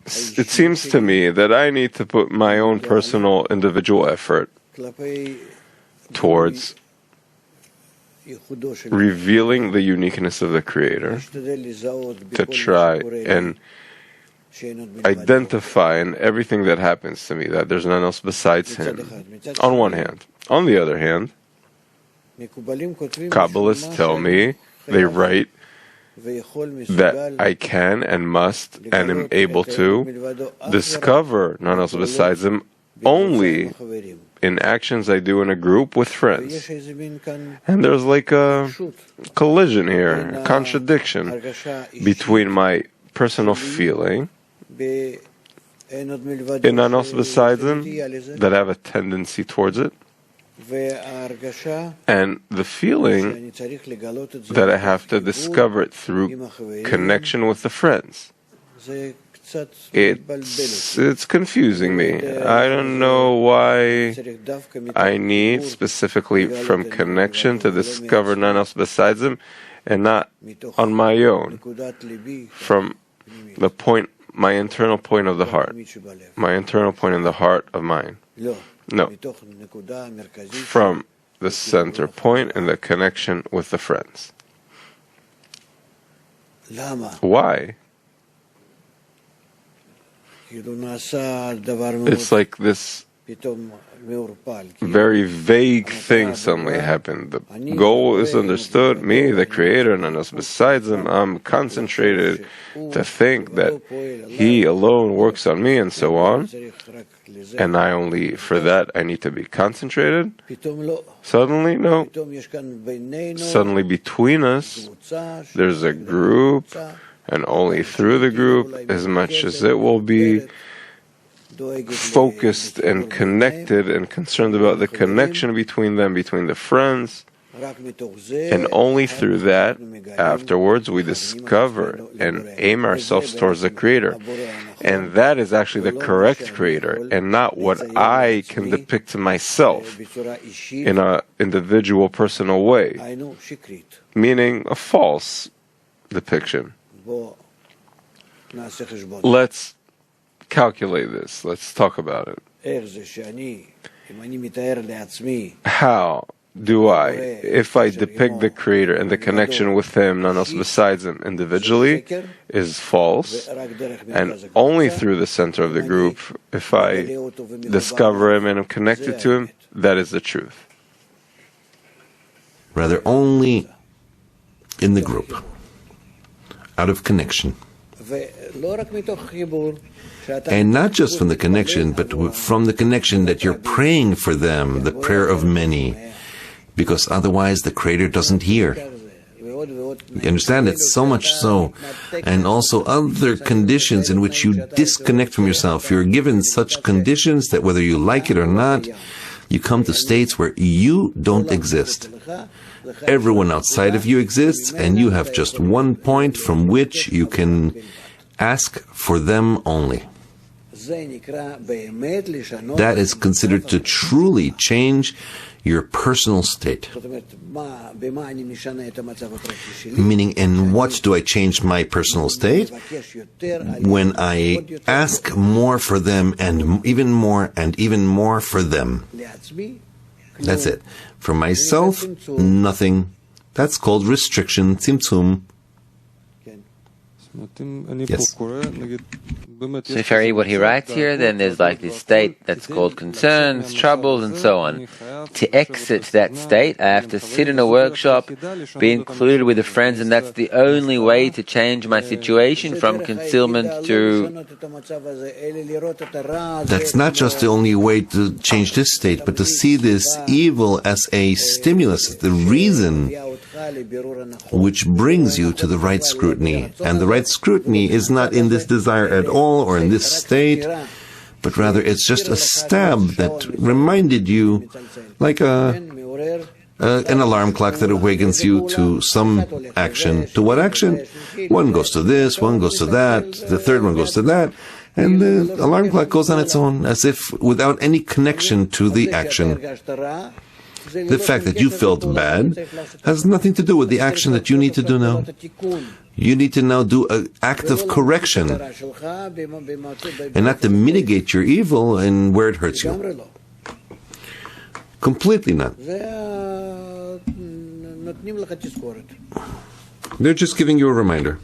It seems to me that I need to put my own personal individual effort towards revealing the uniqueness of the Creator, to try and identify in everything that happens to me that there's none else besides Him, on one hand. On the other hand, Kabbalists tell me, they write, that I can and must and am able to discover none else besides Him only in actions I do in a group with friends. And there's like a collision here, a contradiction between my personal feeling in none else besides Him, that I have a tendency towards it, and the feeling that I have to discover it through connection with the friends. It's confusing me. I don't know why I need specifically from connection to discover none else besides Him, and not on my own, from the point, my internal point of the heart, my internal point in the heart of mine. No, from the center point and the connection with the friends. Why? It's like this very vague thing suddenly happened. The goal is understood, me, the Creator, none else besides Him. I'm concentrated to think that He alone works on me and so on. And I only, for that, I need to be concentrated? Suddenly, no. Suddenly between us, there's a group, and only through the group, as much as it will be focused and connected and concerned about the connection between them, between the friends, and only through that, afterwards, we discover and aim ourselves towards the Creator. And that is actually the correct Creator, and not what I can depict to myself in an individual, personal way, meaning a false depiction. Let's calculate this. Let's talk about it. How do I, if I depict the Creator and the connection with Him, none else besides Him, individually, is false, and only through the center of the group, if I discover Him and am connected to Him, that is the truth. Rather, only in the group, out of connection. And not just from the connection, but from the connection that you're praying for them, the prayer of many, because otherwise the Creator doesn't hear. You understand? It's so much so. And also other conditions in which you disconnect from yourself. You're given such conditions that whether you like it or not, you come to states where you don't exist. Everyone outside of you exists, and you have just one point from which you can ask for them only. That is considered to truly change your personal state. Meaning, in what do I change my personal state? When I ask more for them, and even more for them. That's it. For myself, nothing. That's called restriction, tzimtzum. Yes. So if I read what he writes here, then there's like this state that's called concerns, troubles, and so on. To exit that state, I have to sit in a workshop, be included with the friends, and that's the only way to change my situation from concealment to... That's not just the only way to change this state, but to see this evil as a stimulus, the reason which brings you to the right scrutiny. And the right scrutiny is not in this desire at all or in this state, but rather it's just a stab that reminded you, like an alarm clock that awakens you to some action. To what action? One goes to this, one goes to that, the third one goes to that, and the alarm clock goes on its own, as if without any connection to the action. The fact that you felt bad has nothing to do with the action that you need to do now. You need to now do an act of correction and not to mitigate your evil and where it hurts you. Completely not. They're just giving you a reminder.